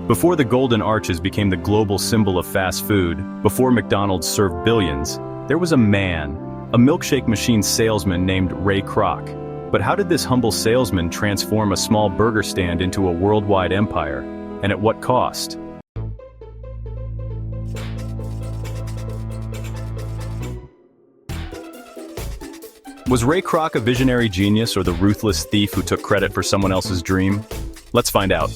Before the Golden Arches became the global symbol of fast food, before McDonald's served billions, there was a man, a milkshake machine salesman named Ray Kroc. But how did this humble salesman transform a small burger stand into a worldwide empire? And at what cost? Was Ray Kroc a visionary genius or the ruthless thief who took credit for someone else's dream? Let's find out.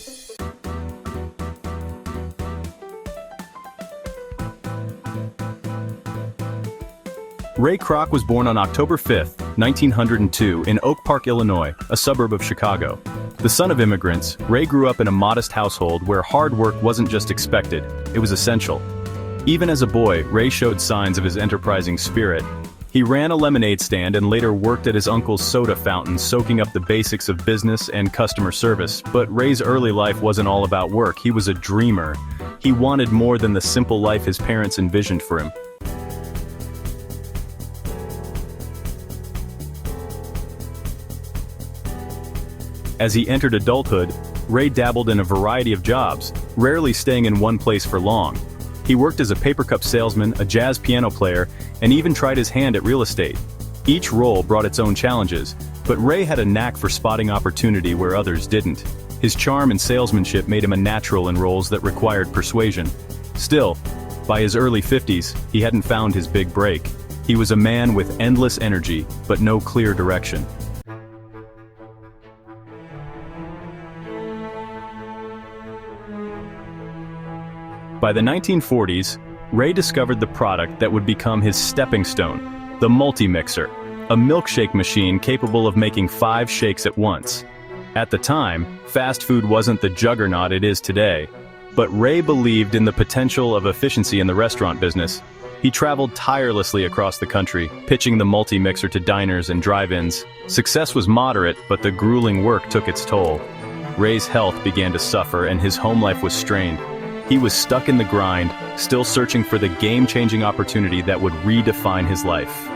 Ray Kroc was born on October 5, 1902, in Oak Park, Illinois, a suburb of Chicago. The son of immigrants, Ray grew up in a modest household where hard work wasn't just expected, it was essential. Even as a boy, Ray showed signs of his enterprising spirit. He ran a lemonade stand and later worked at his uncle's soda fountain, soaking up the basics of business and customer service. But Ray's early life wasn't all about work. He was a dreamer. He wanted more than the simple life his parents envisioned for him. As he entered adulthood, Ray dabbled in a variety of jobs, rarely staying in one place for long. He worked as a paper cup salesman, a jazz piano player, and even tried his hand at real estate. Each role brought its own challenges, but Ray had a knack for spotting opportunity where others didn't. His charm and salesmanship made him a natural in roles that required persuasion. Still, by his early 50s, he hadn't found his big break. He was a man with endless energy, but no clear direction. By the 1940s, Ray discovered the product that would become his stepping stone, the multi-mixer, a milkshake machine capable of making 5 shakes at once. At the time, fast food wasn't the juggernaut it is today, but Ray believed in the potential of efficiency in the restaurant business. He traveled tirelessly across the country, pitching the multi-mixer to diners and drive-ins. Success was moderate, but the grueling work took its toll. Ray's health began to suffer and his home life was strained. He was stuck in the grind, still searching for the game-changing opportunity that would redefine his life.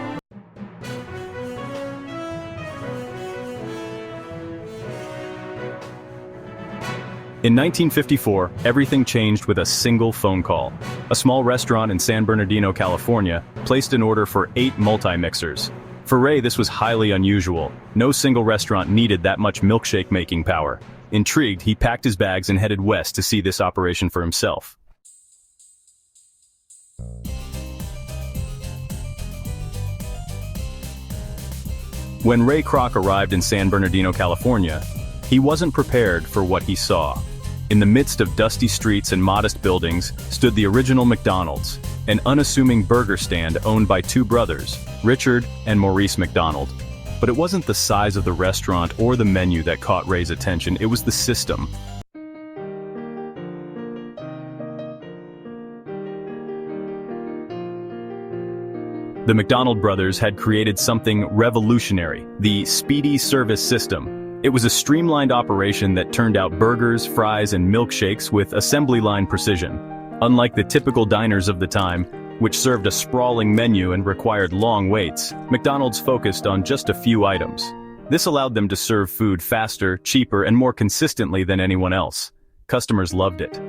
In 1954, everything changed with a single phone call. A small restaurant in San Bernardino, California, placed an order for 8 multi-mixers. For Ray, this was highly unusual. No single restaurant needed that much milkshake-making power. Intrigued, he packed his bags and headed west to see this operation for himself. When Ray Kroc arrived in San Bernardino, California, he wasn't prepared for what he saw. In the midst of dusty streets and modest buildings stood the original McDonald's, an unassuming burger stand owned by 2 brothers, Richard and Maurice McDonald. But it wasn't the size of the restaurant or the menu that caught Ray's attention, it was the system. The McDonald brothers had created something revolutionary, the speedy service system. It was a streamlined operation that turned out burgers, fries, and milkshakes with assembly line precision. Unlike the typical diners of the time, which served a sprawling menu and required long waits, McDonald's focused on just a few items. This allowed them to serve food faster, cheaper, and more consistently than anyone else. Customers loved it.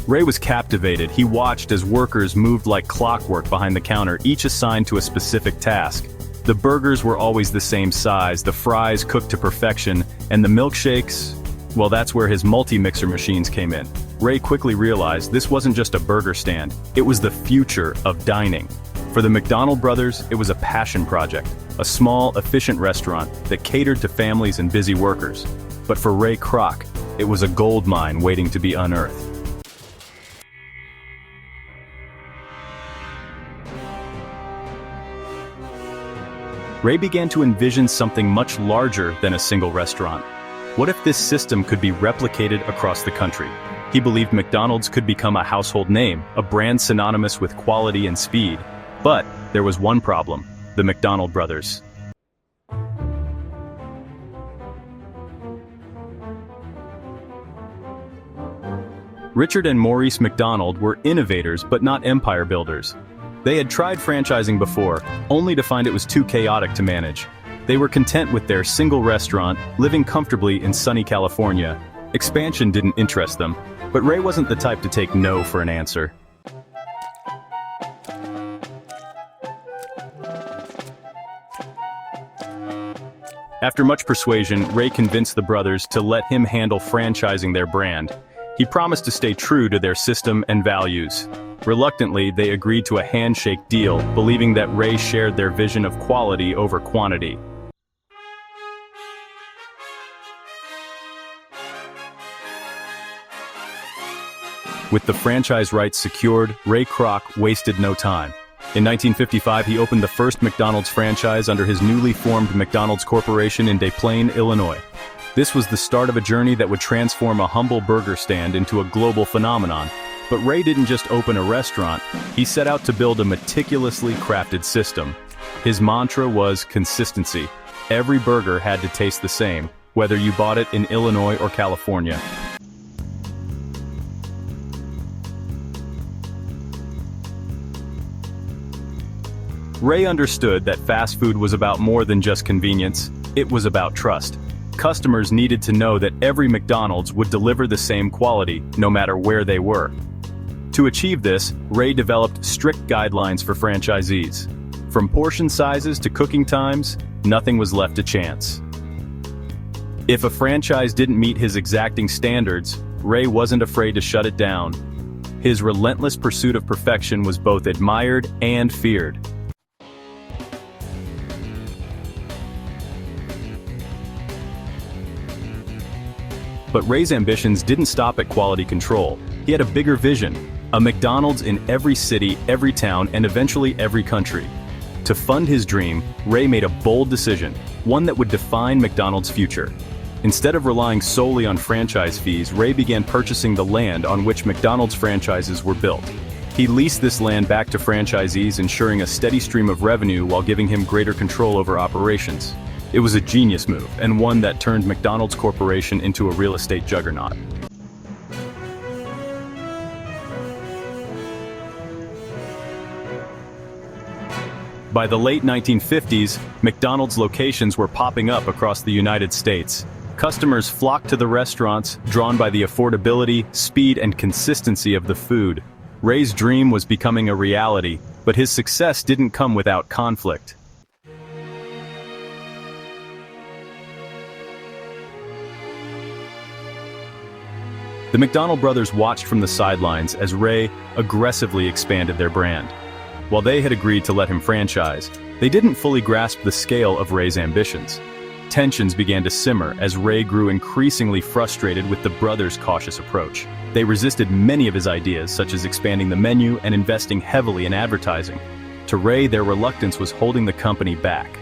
Ray was captivated. He watched as workers moved like clockwork behind the counter, each assigned to a specific task. The burgers were always the same size, the fries cooked to perfection, and the milkshakes, well, that's where his multi-mixer machines came in. Ray quickly realized this wasn't just a burger stand, it was the future of dining. For the McDonald brothers, it was a passion project, a small, efficient restaurant that catered to families and busy workers. But for Ray Kroc, it was a gold mine waiting to be unearthed. Ray began to envision something much larger than a single restaurant. What if this system could be replicated across the country? He believed McDonald's could become a household name, a brand synonymous with quality and speed. But there was one problem: the McDonald brothers. Richard and Maurice McDonald were innovators but not empire builders. They had tried franchising before, only to find it was too chaotic to manage. They were content with their single restaurant, living comfortably in sunny California. Expansion didn't interest them, but Ray wasn't the type to take no for an answer. After much persuasion, Ray convinced the brothers to let him handle franchising their brand. He promised to stay true to their system and values. Reluctantly, they agreed to a handshake deal, believing that Ray shared their vision of quality over quantity. With the franchise rights secured, Ray Kroc wasted no time. In 1955, he opened the first McDonald's franchise under his newly formed McDonald's Corporation in Des Plaines, Illinois. This was the start of a journey that would transform a humble burger stand into a global phenomenon. But Ray didn't just open a restaurant, he set out to build a meticulously crafted system. His mantra was consistency. Every burger had to taste the same, whether you bought it in Illinois or California. Ray understood that fast food was about more than just convenience, it was about trust. Customers needed to know that every McDonald's would deliver the same quality, no matter where they were. To achieve this, Ray developed strict guidelines for franchisees. From portion sizes to cooking times, nothing was left to chance. If a franchise didn't meet his exacting standards, Ray wasn't afraid to shut it down. His relentless pursuit of perfection was both admired and feared. But Ray's ambitions didn't stop at quality control. He had a bigger vision, a McDonald's in every city, every town, and eventually every country. To fund his dream, Ray made a bold decision, one that would define McDonald's future. Instead of relying solely on franchise fees, Ray began purchasing the land on which McDonald's franchises were built. He leased this land back to franchisees, ensuring a steady stream of revenue while giving him greater control over operations. It was a genius move, and one that turned McDonald's Corporation into a real estate juggernaut. By the late 1950s, McDonald's locations were popping up across the United States. Customers flocked to the restaurants, drawn by the affordability, speed, and consistency of the food. Ray's dream was becoming a reality, but his success didn't come without conflict. The McDonald brothers watched from the sidelines as Ray aggressively expanded their brand. While they had agreed to let him franchise, they didn't fully grasp the scale of Ray's ambitions. Tensions began to simmer as Ray grew increasingly frustrated with the brothers' cautious approach. They resisted many of his ideas, such as expanding the menu and investing heavily in advertising. To Ray, their reluctance was holding the company back.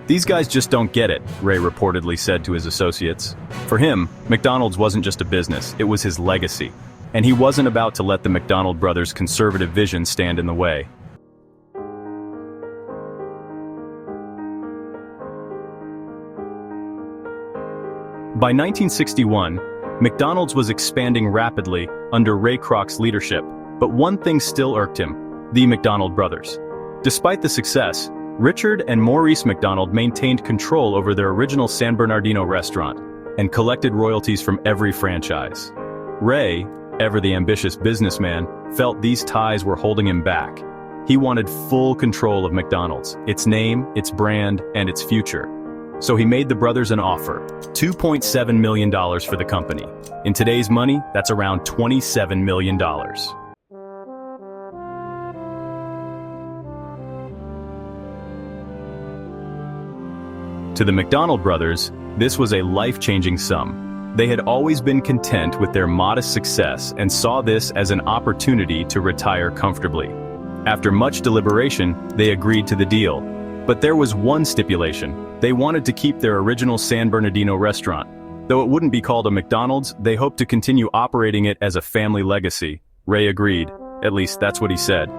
"These guys just don't get it," Ray reportedly said to his associates. For him, McDonald's wasn't just a business, it was his legacy. And he wasn't about to let the McDonald brothers' conservative vision stand in the way. By 1961, McDonald's was expanding rapidly under Ray Kroc's leadership, but one thing still irked him: the McDonald brothers. Despite the success, Richard and Maurice McDonald maintained control over their original San Bernardino restaurant and collected royalties from every franchise. Ray, ever the ambitious businessman, felt these ties were holding him back. He wanted full control of McDonald's, its name, its brand, and its future. So he made the brothers an offer: $2.7 million for the company. In today's money, that's around $27 million. To the McDonald brothers, this was a life-changing sum. They had always been content with their modest success and saw this as an opportunity to retire comfortably. After much deliberation, they agreed to the deal. But there was one stipulation: they wanted to keep their original San Bernardino restaurant. Though it wouldn't be called a McDonald's, they hoped to continue operating it as a family legacy. Ray agreed. At least that's what he said.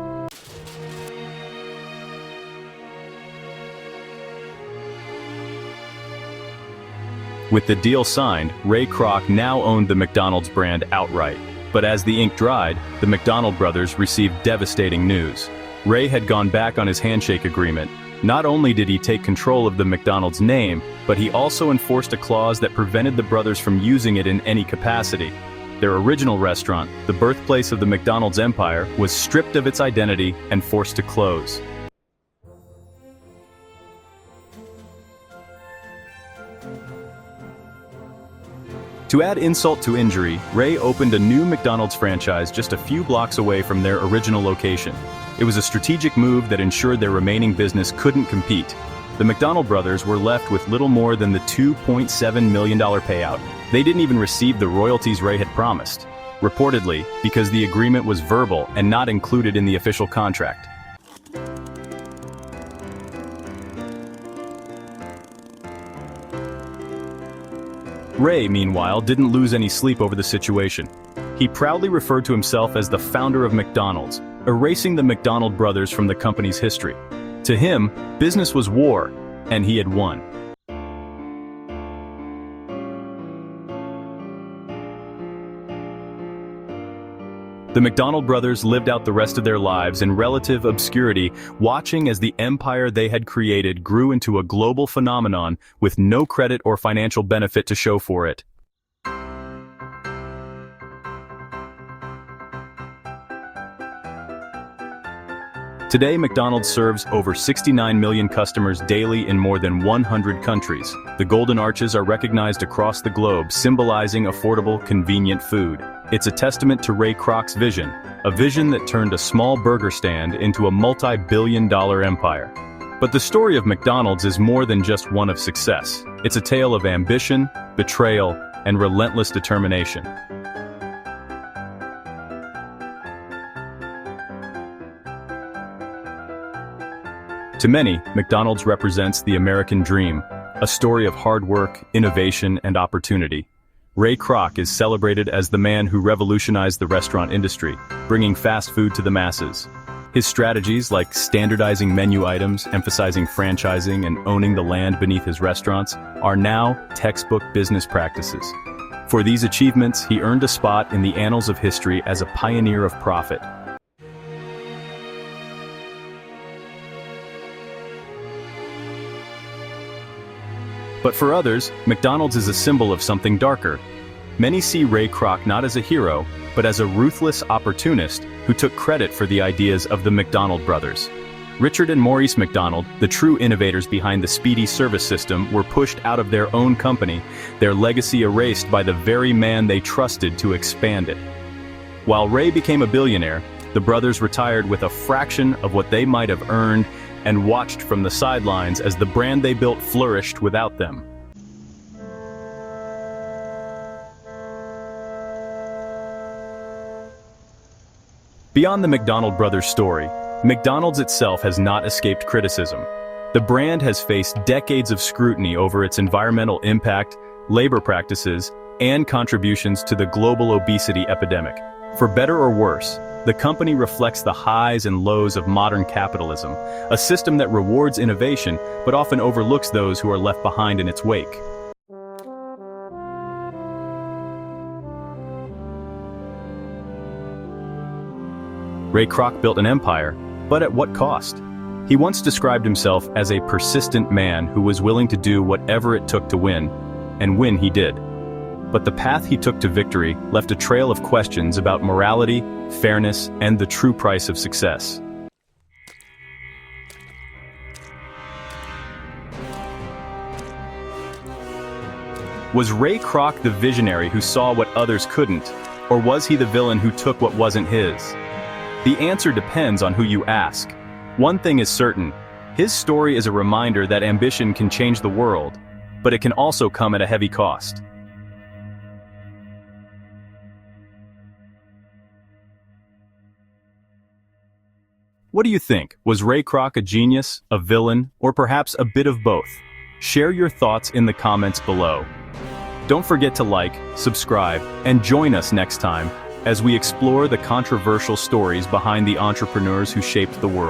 With the deal signed, Ray Kroc now owned the McDonald's brand outright. But as the ink dried, the McDonald brothers received devastating news. Ray had gone back on his handshake agreement. Not only did he take control of the McDonald's name, but he also enforced a clause that prevented the brothers from using it in any capacity. Their original restaurant, the birthplace of the McDonald's empire, was stripped of its identity and forced to close. To add insult to injury, Ray opened a new McDonald's franchise just a few blocks away from their original location. It was a strategic move that ensured their remaining business couldn't compete. The McDonald brothers were left with little more than the $2.7 million payout. They didn't even receive the royalties Ray had promised, reportedly because the agreement was verbal and not included in the official contract. Ray, meanwhile, didn't lose any sleep over the situation. He proudly referred to himself as the founder of McDonald's, erasing the McDonald brothers from the company's history. To him, business was war, and he had won. The McDonald brothers lived out the rest of their lives in relative obscurity, watching as the empire they had created grew into a global phenomenon with no credit or financial benefit to show for it. Today, McDonald's serves over 69 million customers daily in more than 100 countries. The Golden Arches are recognized across the globe, symbolizing affordable, convenient food. It's a testament to Ray Kroc's vision, a vision that turned a small burger stand into a multi-billion-dollar empire. But the story of McDonald's is more than just one of success. It's a tale of ambition, betrayal, and relentless determination. To many, McDonald's represents the American dream, a story of hard work, innovation, and opportunity. Ray Kroc is celebrated as the man who revolutionized the restaurant industry, bringing fast food to the masses. His strategies, like standardizing menu items, emphasizing franchising, and owning the land beneath his restaurants, are now textbook business practices. For these achievements, he earned a spot in the annals of history as a pioneer of profit. But for others, McDonald's is a symbol of something darker. Many see Ray Kroc not as a hero, but as a ruthless opportunist who took credit for the ideas of the McDonald brothers. Richard and Maurice McDonald, the true innovators behind the speedy service system, were pushed out of their own company, their legacy erased by the very man they trusted to expand it. While Ray became a billionaire, the brothers retired with a fraction of what they might have earned and watched from the sidelines as the brand they built flourished without them. Beyond the McDonald brothers' story, McDonald's itself has not escaped criticism. The brand has faced decades of scrutiny over its environmental impact, labor practices, and contributions to the global obesity epidemic. For better or worse, the company reflects the highs and lows of modern capitalism, a system that rewards innovation but often overlooks those who are left behind in its wake. Ray Kroc built an empire, but at what cost? He once described himself as a persistent man who was willing to do whatever it took to win, and win he did. But the path he took to victory left a trail of questions about morality, fairness, and the true price of success. Was Ray Kroc the visionary who saw what others couldn't, or was he the villain who took what wasn't his? The answer depends on who you ask. One thing is certain, his story is a reminder that ambition can change the world, but it can also come at a heavy cost. What do you think? Was Ray Kroc a genius, a villain, or perhaps a bit of both? Share your thoughts in the comments below. Don't forget to like, subscribe, and join us next time as we explore the controversial stories behind the entrepreneurs who shaped the world.